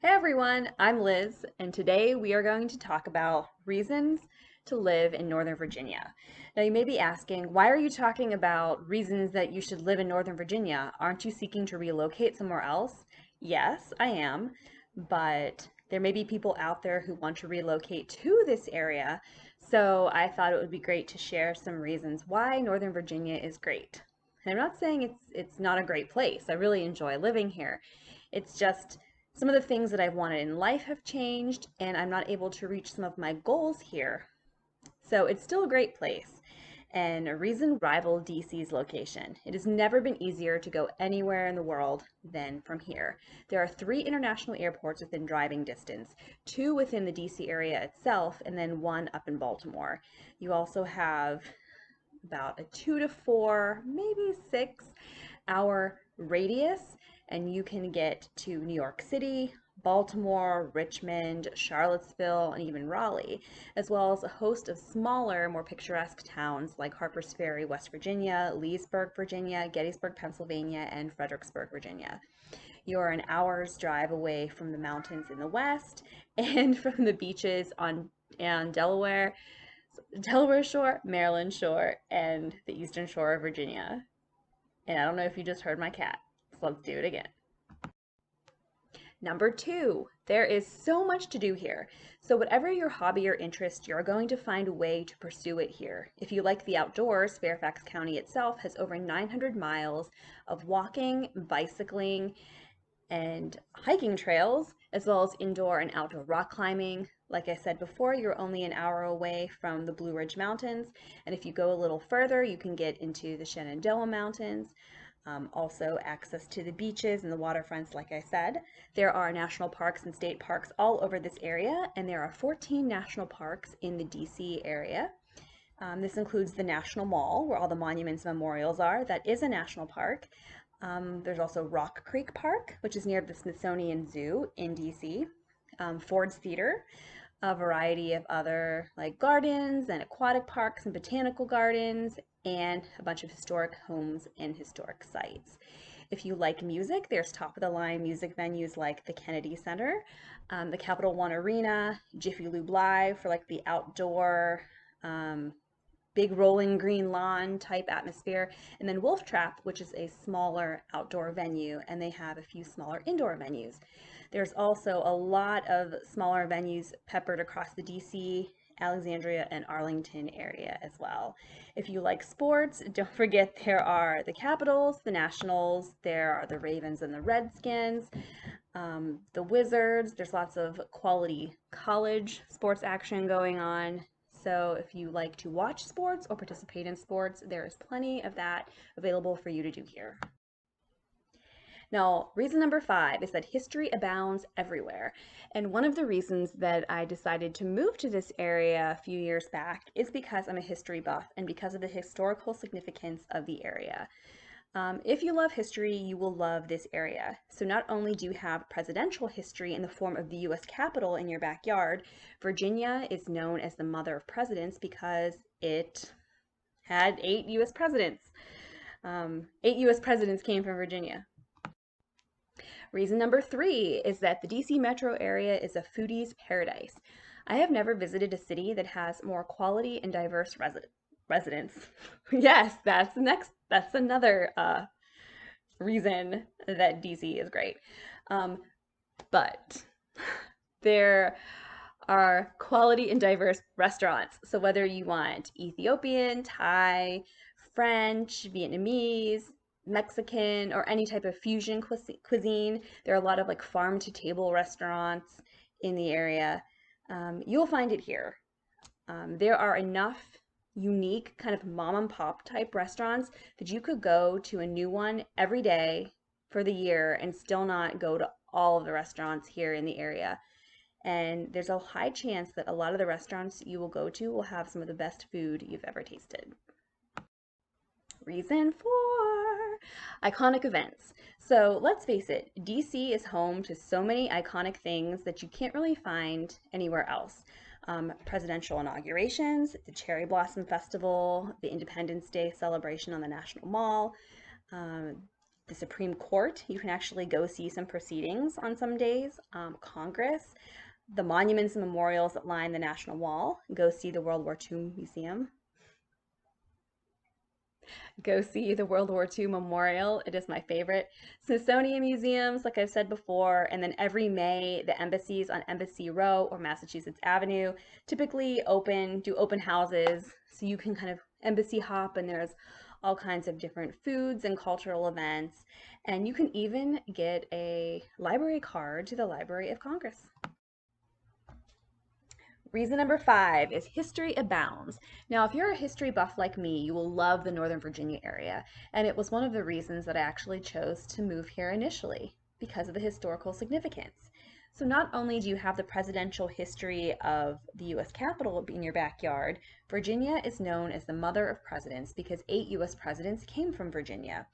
Hey everyone, I'm Liz, and today we are going to talk about reasons to live in Northern Virginia. Now, you may be asking, why are you talking about reasons that you should live in Northern Virginia? Aren't you seeking to relocate somewhere else? Yes, I am, but there may be people out there who want to relocate to this area, so I thought it would be great to share some reasons why Northern Virginia is great. And I'm not saying it's not a great place. I really enjoy living here. It's just some of the things that I've wanted in life have changed, and I'm not able to reach some of my goals here. So it's still a great place, and a reason rival DC's location. It has never been easier to go anywhere in the world than from here. There are 3 international airports within driving distance, 2 within the DC area itself, and then 1 up in Baltimore. You also have about a 2 to 4, maybe 6 hour radius, and you can get to New York City, Baltimore, Richmond, Charlottesville, and even Raleigh, as well as a host of smaller, more picturesque towns like Harpers Ferry, West Virginia, Leesburg, Virginia, Gettysburg, Pennsylvania, and Fredericksburg, Virginia. You're an hour's drive away from the mountains in the west and from the beaches on Delaware Shore, Maryland Shore, and the Eastern Shore of Virginia. And I don't know if you just heard my cat, so let's do it again. Number 2, there is so much to do here. So whatever your hobby or interest, you're going to find a way to pursue it here. If you like the outdoors, Fairfax County itself has over 900 miles of walking, bicycling, and hiking trails, as well as indoor and outdoor rock climbing. Like I said before, you're only an hour away from the Blue Ridge Mountains, and if you go a little further, you can get into the Shenandoah Mountains. Also, access to the beaches and the waterfronts, like I said. There are national parks and state parks all over this area, and there are 14 national parks in the DC area. This includes the National Mall, where all the monuments and memorials are. That is a national park. There's also Rock Creek Park, which is near the Smithsonian Zoo in DC. Ford's Theater, a variety of other like gardens and aquatic parks and botanical gardens, and a bunch of historic homes and historic sites. If you like music, there's top of the line music venues like the Kennedy Center, the Capital One Arena, Jiffy Lube Live for like the outdoor big rolling green lawn type atmosphere, and then Wolf Trap, which is a smaller outdoor venue, and they have a few smaller indoor venues. There's also a lot of smaller venues peppered across the DC, Alexandria, and Arlington area as well. If you like sports, don't forget there are the Capitals, the Nationals, there are the Ravens and the Redskins, the Wizards. There's lots of quality college sports action going on. So if you like to watch sports or participate in sports, there is plenty of that available for you to do here. Now, reason number 5 is that history abounds everywhere. And one of the reasons that I decided to move to this area a few years back is because I'm a history buff and because of the historical significance of the area. If you love history, you will love this area. So not only do you have presidential history in the form of the U.S. Capitol in your backyard, Virginia is known as the mother of presidents because it had 8 U.S. presidents. 8 U.S. presidents came from Virginia. Reason number 3 is that the DC metro area is a foodie's paradise. I have never visited a city that has more quality and diverse residents. Yes, that's another reason that DC is great. But there are quality and diverse restaurants. So whether you want Ethiopian, Thai, French, Vietnamese, Mexican, or any type of fusion cuisine, there are a lot of like farm to table restaurants in the area. You'll find it here. There are enough unique kind of mom and pop type restaurants that you could go to a new one every day for the year and still not go to all of the restaurants here in the area. And there's a high chance that a lot of the restaurants you will go to will have some of the best food you've ever tasted. Reason 4, iconic events. So let's face it, DC is home to so many iconic things that you can't really find anywhere else. Presidential inaugurations, the Cherry Blossom Festival, the Independence Day celebration on the National Mall, the Supreme Court. You can actually go see some proceedings on some days. Congress, the monuments and memorials that line the National Wall. Go see the World War II Museum. Go see the World War II Memorial. It is my favorite. Smithsonian museums, like I've said before, and then every May, the embassies on Embassy Row or Massachusetts Avenue typically do open houses, so you can kind of embassy hop, and there's all kinds of different foods and cultural events. And you can even get a library card to the Library of Congress. Reason number 5 is history abounds. Now, if you're a history buff like me, you will love the Northern Virginia area, and it was one of the reasons that I actually chose to move here initially, because of the historical significance. So not only do you have the presidential history of the U.S. Capitol in your backyard, Virginia is known as the mother of presidents because 8 U.S. presidents came from Virginia.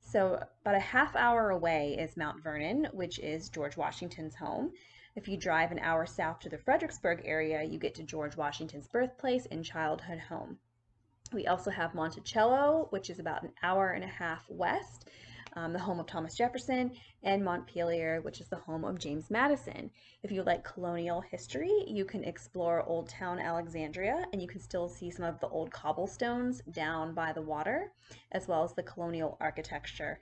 So about a half hour away is Mount Vernon, which is George Washington's home. If you drive an hour south to the Fredericksburg area, you get to George Washington's birthplace and childhood home. We also have Monticello, which is about an hour and a half west, the home of Thomas Jefferson, and Montpelier, which is the home of James Madison. If you like colonial history, you can explore Old Town Alexandria, and you can still see some of the old cobblestones down by the water, as well as the colonial architecture.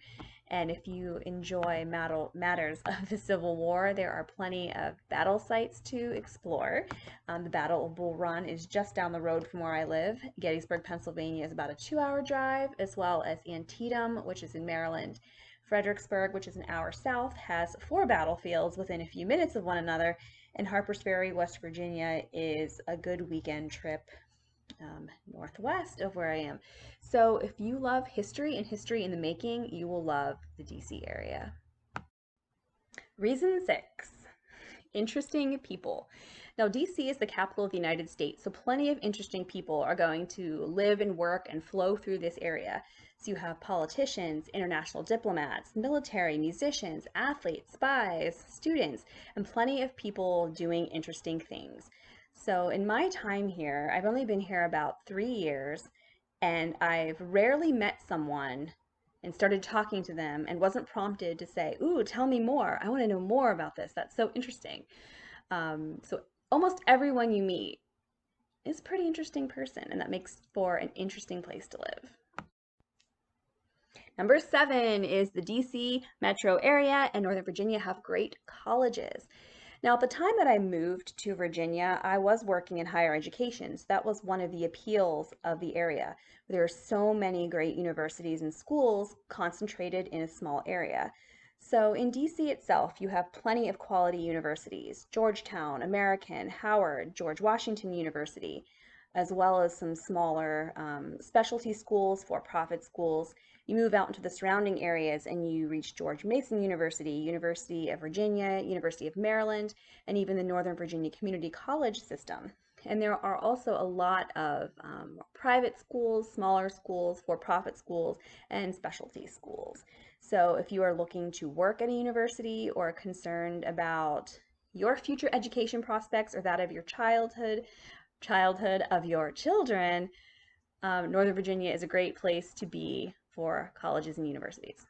And if you enjoy matters of the Civil War, there are plenty of battle sites to explore. The Battle of Bull Run is just down the road from where I live. Gettysburg, Pennsylvania is about a 2-hour drive, as well as Antietam, which is in Maryland. Fredericksburg, which is an hour south, has 4 battlefields within a few minutes of one another, and Harpers Ferry, West Virginia is a good weekend trip northwest of where I am. So if you love history and history in the making, you will love the DC area. Reason 6, interesting people. Now, DC is the capital of the United States, so plenty of interesting people are going to live and work and flow through this area. So you have politicians, international diplomats, military, musicians, athletes, spies, students, and plenty of people doing interesting things. So in my time here, I've only been here about 3 years, and I've rarely met someone and started talking to them and wasn't prompted to say, ooh, tell me more. I want to know more about this. That's so interesting. So almost everyone you meet is a pretty interesting person, and that makes for an interesting place to live. Number 7 is the DC metro area and Northern Virginia have great colleges. Now, at the time that I moved to Virginia, I was working in higher education. So that was one of the appeals of the area. There are so many great universities and schools concentrated in a small area. So in DC itself, you have plenty of quality universities: Georgetown, American, Howard, George Washington University, as well as some smaller specialty schools, for-profit schools. You move out into the surrounding areas and you reach George Mason University, University of Virginia, University of Maryland, and even the Northern Virginia Community College system. And there are also a lot of private schools, smaller schools, for-profit schools, and specialty schools. So if you are looking to work at a university or concerned about your future education prospects or that of your childhood of your children, Northern Virginia is a great place to be for colleges and universities.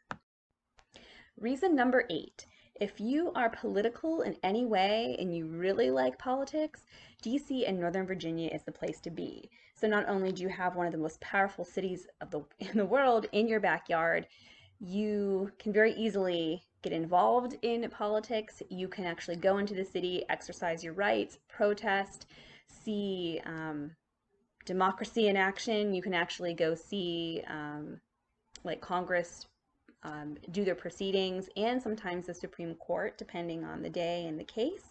Reason number 8, if you are political in any way and you really like politics, DC and Northern Virginia is the place to be. So not only do you have one of the most powerful cities in the world in your backyard, you can very easily get involved in politics. You can actually go into the city, exercise your rights, protest, see democracy in action. You can actually go see like Congress do their proceedings, and sometimes the Supreme Court, depending on the day and the case.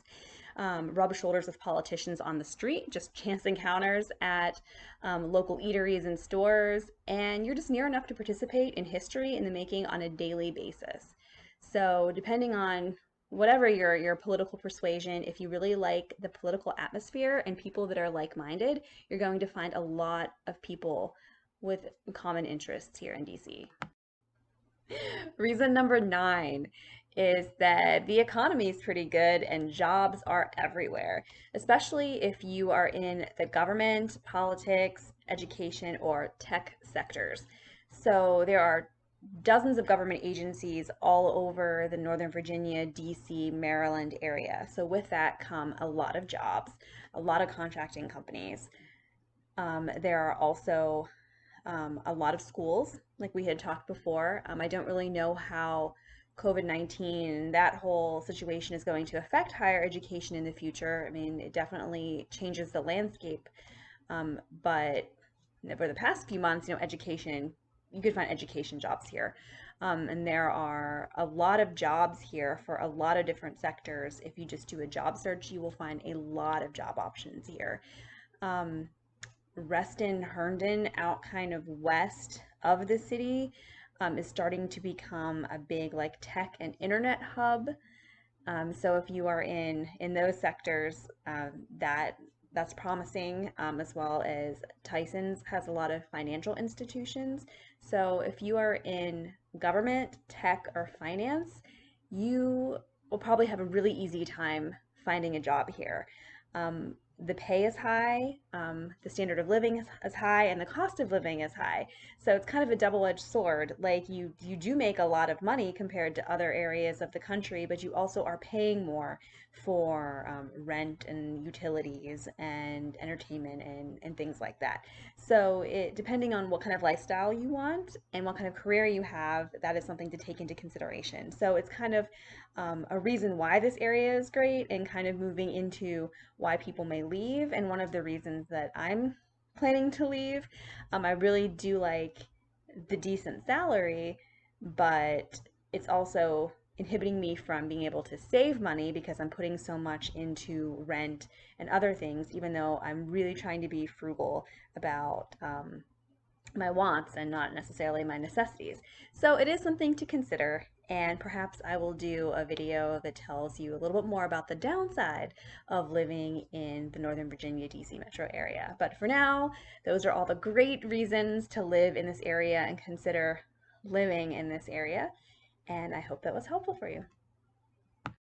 Rub shoulders with politicians on the street, just chance encounters at local eateries and stores, and you're just near enough to participate in history in the making on a daily basis. So depending on whatever your political persuasion, if you really like the political atmosphere and people that are like-minded, you're going to find a lot of people with common interests here in DC. Reason number 9 is that the economy is pretty good and jobs are everywhere, especially if you are in the government, politics, education, or tech sectors. So there are dozens of government agencies all over the Northern Virginia, DC, Maryland area. So with that come a lot of jobs, a lot of contracting companies. There are also a lot of schools, like we had talked before. I don't really know how COVID-19, that whole situation is going to affect higher education in the future. I mean, it definitely changes the landscape. But for the past few months, education, you could find education jobs here. And there are a lot of jobs here for a lot of different sectors. If you just do a job search, you will find a lot of job options here. Um, Reston, Herndon, out kind of west of the city, is starting to become a big like tech and internet hub. So if you are in those sectors, that's promising, as well as Tyson's has a lot of financial institutions. So if you are in government, tech, or finance, you will probably have a really easy time finding a job here. The pay is high, the standard of living is high, and the cost of living is high. So it's kind of a double-edged sword. Like you do make a lot of money compared to other areas of the country, but you also are paying more for rent and utilities and entertainment and things like that. So it depending on what kind of lifestyle you want and what kind of career you have, that is something to take into consideration. So it's kind of a reason why this area is great and kind of moving into why people may leave. And one of the reasons that I'm planning to leave, I really do like the decent salary, but it's also inhibiting me from being able to save money because I'm putting so much into rent and other things, even though I'm really trying to be frugal about my wants and not necessarily my necessities. So it is something to consider, and perhaps I will do a video that tells you a little bit more about the downside of living in the Northern Virginia, DC metro area. But for now, those are all the great reasons to live in this area and consider living in this area, and I hope that was helpful for you.